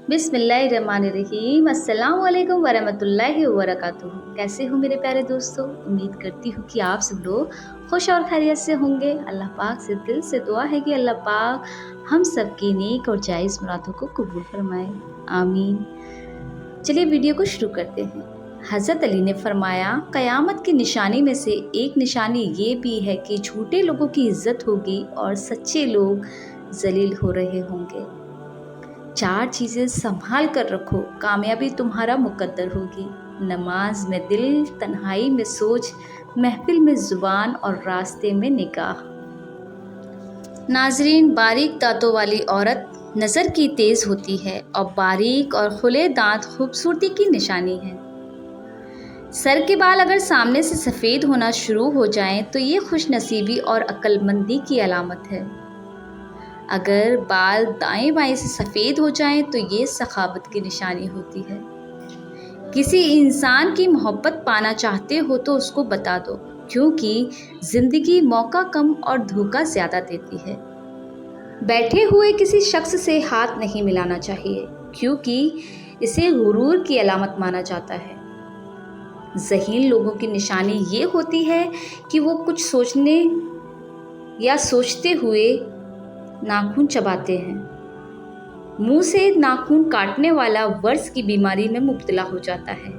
बिस्मिल्लाहिर्रहमानिर्रहीम। अस्सलाम वालेकुम वरहमतुल्लाहि वबरकातुहू। कैसे हो मेरे प्यारे दोस्तों? उम्मीद करती हूँ कि आप सब लोग खुश और खैरियत से होंगे। अल्लाह पाक से दिल से दुआ है कि अल्लाह पाक हम सब की नेक और जायज़ मुरादों को कबूल फरमाए, आमीन। चलिए वीडियो को शुरू करते हैं। हज़रत अली ने फरमाया, क़यामत की निशानी में से एक निशानी ये भी है कि झूठे लोगों की इज़्ज़त होगी और सच्चे लोग ज़लील हो रहे होंगे। 4 चीज़ें संभाल कर रखो, कामयाबी तुम्हारा मुकद्दर होगी। नमाज में दिल, तन्हाई में सोच, महफिल में ज़ुबान और रास्ते में निगाह। नाज़रीन, बारीक दांतों वाली औरत नज़र की तेज़ होती है और बारीक और खुले दांत खूबसूरती की निशानी है। सर के बाल अगर सामने से सफ़ेद होना शुरू हो जाएं तो ये खुशनसीबी और अक्लमंदी की अलामत है। अगर बाल दाएं बाएं से सफ़ेद हो जाएं तो ये सखावत की निशानी होती है। किसी इंसान की मोहब्बत पाना चाहते हो तो उसको बता दो, क्योंकि ज़िंदगी मौका कम और धोखा ज़्यादा देती है। बैठे हुए किसी शख्स से हाथ नहीं मिलाना चाहिए, क्योंकि इसे गुरूर की अलामत माना जाता है। ज़हीन लोगों की निशानी ये होती है कि वो कुछ सोचने या सोचते हुए नाखून चबाते हैं। मुंह से नाखून काटने वाला वर्स की बीमारी में मुब्तला हो जाता है।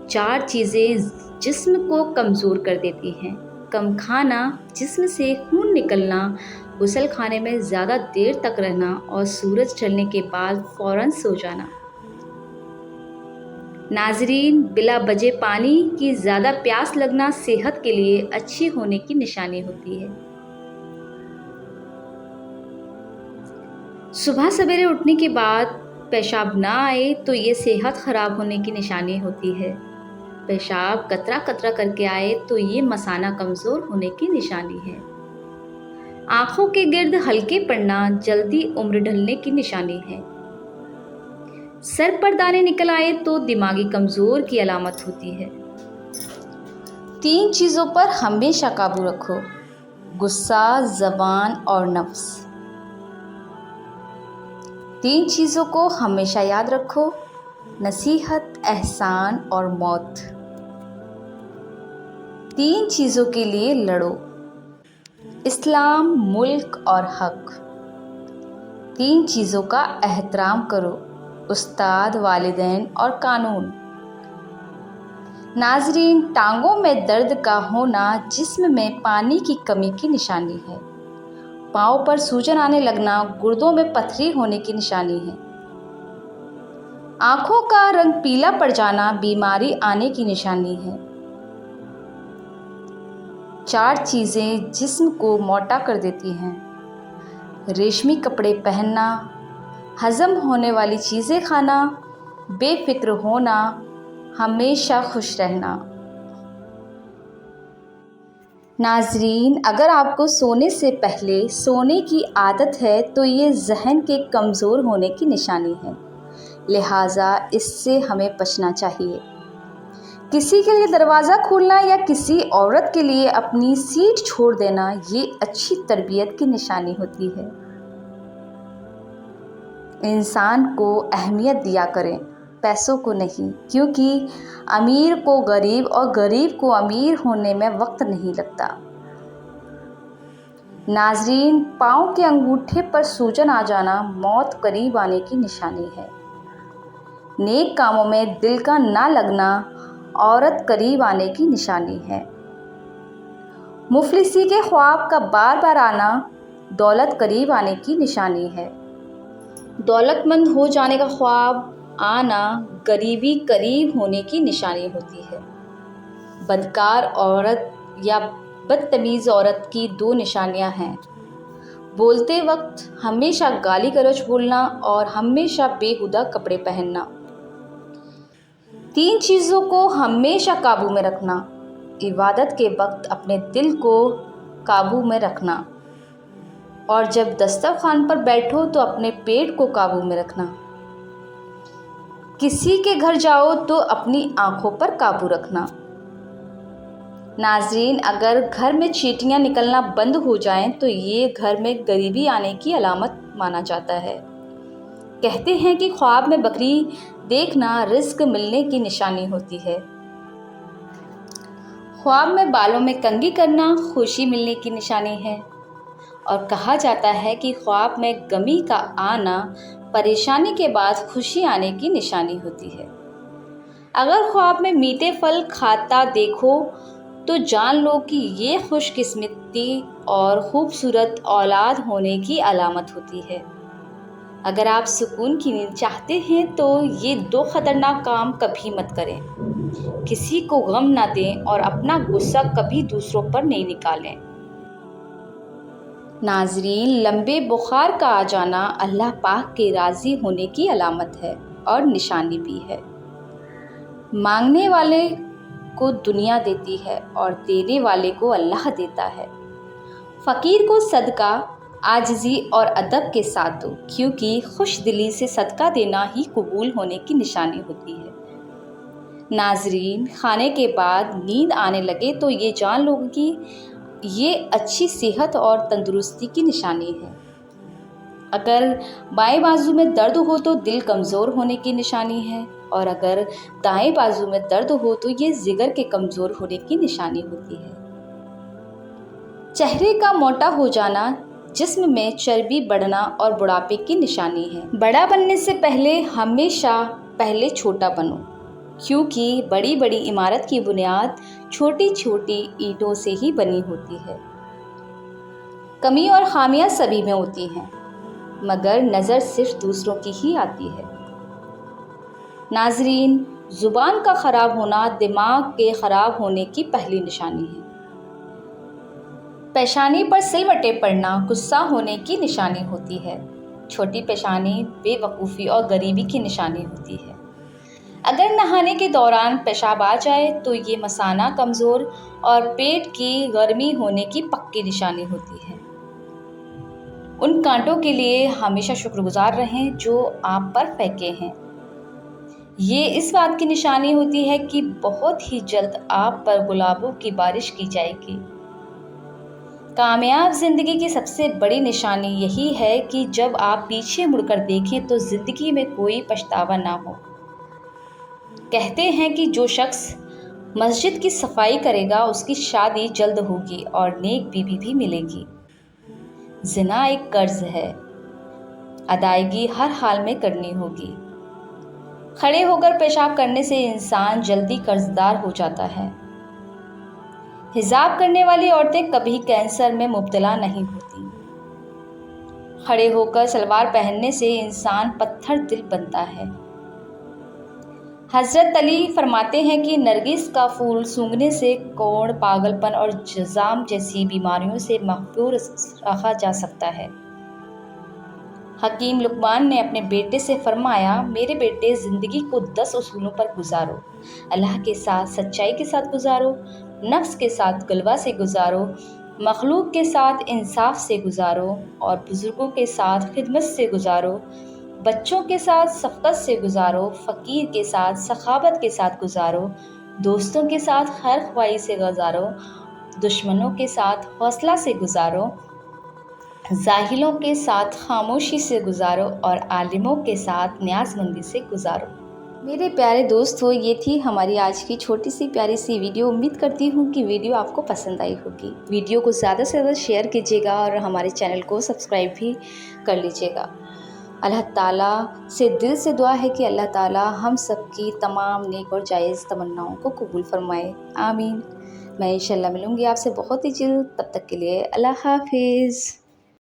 4 चीज़ें जिस्म को कमज़ोर कर देती हैं: कम खाना, जिस्म से खून निकलना, गुसल खाने में ज़्यादा देर तक रहना और सूरज ढलने के बाद फ़ौरन सो जाना। नाज़रीन, बिला वजह पानी की ज़्यादा प्यास लगना सेहत के लिए अच्छी होने की निशानी होती है। सुबह सवेरे उठने के बाद पेशाब ना आए तो ये सेहत ख़राब होने की निशानी होती है। पेशाब कतरा कतरा करके आए तो ये मसाना कमज़ोर होने की निशानी है। आँखों के गिर्द हल्के पड़ना जल्दी उम्र ढलने की निशानी है। सर पर दाने निकल आए तो दिमागी कमज़ोर की अलामत होती है। 3 चीज़ों पर हमेशा काबू रखो: गुस्सा, ज़बान और नफ्स। 3 चीज़ों को हमेशा याद रखो: नसीहत, एहसान और मौत। 3 चीज़ों के लिए लड़ो: इस्लाम, मुल्क और हक। 3 चीज़ों का एहतराम करो: उस्ताद, वालिदैन और कानून। नाज़रीन, टांगों में दर्द का होना जिस्म में पानी की कमी की निशानी है। पाँव पर सूजन आने लगना गुर्दों में पथरी होने की निशानी है। आँखों का रंग पीला पड़ जाना बीमारी आने की निशानी है। 4 चीज़ें जिस्म को मोटा कर देती हैं: रेशमी कपड़े पहनना, हज़म होने वाली चीज़ें खाना, बेफिक्र होना, हमेशा खुश रहना। नाज़रीन, अगर आपको सोने से पहले सोने की आदत है तो ये ज़हन के कमज़ोर होने की निशानी है, लिहाजा इससे हमें बचना चाहिए। किसी के लिए दरवाज़ा खोलना या किसी औरत के लिए अपनी सीट छोड़ देना ये अच्छी तरबियत की निशानी होती है। इंसान को अहमियत दिया करें, पैसों को नहीं, क्योंकि अमीर को गरीब और गरीब को अमीर होने में वक्त नहीं लगता। नाज़रीन, पाँव के अंगूठे पर सूजन आ जाना मौत करीब आने की निशानी है। नेक कामों में दिल का ना लगना औरत करीब आने की निशानी है। मुफलिसी के ख्वाब का बार बार आना दौलत करीब आने की निशानी है। दौलतमंद हो जाने का ख्वाब आना गरीबी करीब होने की निशानी होती है। बदकार औरत या बदतमीज़ औरत की 2 निशानियां हैं: बोलते वक्त हमेशा गाली गलौज बोलना और हमेशा बेहुदा कपड़े पहनना। 3 चीज़ों को हमेशा काबू में रखना: इबादत के वक्त अपने दिल को काबू में रखना, और जब दस्तरखान पर बैठो तो अपने पेट को काबू में रखना। किसी के घर जाओ तो अपनी आंखों पर काबू रखना। नाज़रीन, अगर घर में चींटियां निकलना बंद हो जाएं तो ये घर में गरीबी आने की अलामत माना जाता है। کہتے ہیں کہ خواب میں بکری دیکھنا رزق ملنے کی نشانی ہوتی ہے۔ خواب میں بالوں میں کنگھی کرنا خوشی ملنے کی نشانی ہے، اور کہا جاتا ہے کہ خواب میں غمی کا آنا پریشانی کے بعد خوشی آنے کی نشانی ہوتی ہے۔ اگر خواب میں میٹھے پھل کھاتا دیکھو تو جان لو کہ یہ خوش قسمتی اور خوبصورت اولاد ہونے کی علامت ہوتی ہے۔ اگر آپ سکون کی نیند چاہتے ہیں تو یہ 2 خطرناک کام کبھی مت کریں۔ کسی کو غم نہ دیں اور اپنا غصہ کبھی دوسروں پر نہیں نکالیں۔ ناظرین، لمبے بخار کا آ جانا اللہ پاک کے راضی ہونے کی علامت ہے اور نشانی بھی ہے۔ مانگنے والے کو دنیا دیتی ہے اور دینے والے کو اللہ دیتا ہے۔ فقیر کو صدقہ عاجزی اور ادب کے ساتھ دو، کیونکہ خوش دلی سے صدقہ دینا ہی قبول ہونے کی نشانی ہوتی ہے۔ ناظرین، کھانے کے بعد نیند آنے لگے تو یہ جان لو کہ یہ اچھی صحت اور تندرستی کی نشانی ہے۔ اگر بائیں بازو میں درد ہو تو دل کمزور ہونے کی نشانی ہے، اور اگر دائیں بازو میں درد ہو تو یہ جگر کے کمزور ہونے کی نشانی ہوتی ہے۔ چہرے کا موٹا ہو جانا جسم میں چربی بڑھنا اور بڑھاپے کی نشانی ہے۔ بڑا بننے سے پہلے ہمیشہ پہلے چھوٹا بنو، کیونکہ بڑی بڑی عمارت کی بنیاد چھوٹی چھوٹی اینٹوں سے ہی بنی ہوتی ہے۔ کمی اور خامیاں سبھی میں ہوتی ہیں، مگر نظر صرف دوسروں کی ہی آتی ہے۔ ناظرین، زبان کا خراب ہونا دماغ کے خراب ہونے کی پہلی نشانی ہے۔ پیشانی پر سلوٹیں پڑنا غصہ ہونے کی نشانی ہوتی ہے۔ چھوٹی پیشانی بے وقوفی اور غریبی کی نشانی ہوتی ہے۔ اگر نہانے کے دوران پیشاب آ جائے تو یہ مثانہ کمزور اور پیٹ کی گرمی ہونے کی پکی نشانی ہوتی ہے۔ ان کانٹوں کے لیے ہمیشہ شکر گزار رہیں جو آپ پر پھینکے ہیں۔ یہ اس بات کی نشانی ہوتی ہے کہ بہت ہی جلد آپ پر گلابوں کی بارش کی جائے گی۔ کامیاب زندگی کی سب سے بڑی نشانی یہی ہے کہ جب آپ پیچھے مڑ کر دیکھیں تو زندگی میں کوئی پچھتاوا نہ ہو۔ کہتے ہیں کہ جو شخص مسجد کی صفائی کرے گا اس کی شادی جلد ہوگی اور نیک بیوی بھی ملے گی۔ زنا ایک قرض ہے، ادائیگی ہر حال میں کرنی ہوگی۔ کھڑے ہو کر پیشاب کرنے سے انسان جلدی قرض دار ہو جاتا ہے۔ حجاب کرنے والی عورتیں کبھی کینسر میں مبتلا نہیں ہوتی۔ کھڑے ہو کر سلوار پہننے سے انسان پتھر دل بنتا ہے۔ حضرت علی فرماتے ہیں کہ نرگس کا پھول سونگھنے سے کوڑ، پاگل پن اور جذام جیسی بیماریوں سے محفوظ رکھا جا سکتا ہے۔ حکیم لقمان نے اپنے بیٹے سے فرمایا، میرے بیٹے، زندگی کو 10 اصولوں پر گزارو۔ اللہ کے ساتھ سچائی کے ساتھ گزارو، نفس کے ساتھ غلبہ سے گزارو، مخلوق کے ساتھ انصاف سے گزارو، اور بزرگوں کے ساتھ خدمت سے گزارو۔ بچوں کے ساتھ شفقت سے گزارو، فقیر کے ساتھ سخاوت کے ساتھ گزارو، دوستوں کے ساتھ خیر خواہی سے گزارو، دشمنوں کے ساتھ حوصلہ سے گزارو، جاہلوں کے ساتھ خاموشی سے گزارو، اور عالموں کے ساتھ نیاز مندی سے گزارو۔ میرے پیارے دوستو، یہ تھی ہماری آج کی چھوٹی سی پیاری سی ویڈیو۔ امید کرتی ہوں کہ ویڈیو آپ کو پسند آئی ہوگی۔ ویڈیو کو زیادہ سے زیادہ شیئر کیجیے گا اور ہمارے چینل کو سبسکرائب بھی کر لیجیے گا۔ اللہ تعالیٰ سے دل سے دعا ہے کہ اللہ تعالیٰ ہم سب کی تمام نیک اور جائز تمناؤں کو قبول فرمائے، آمین۔ میں انشاءاللہ ملوں گی آپ سے بہت ہی جلد، تب تک کے لیے اللہ حافظ۔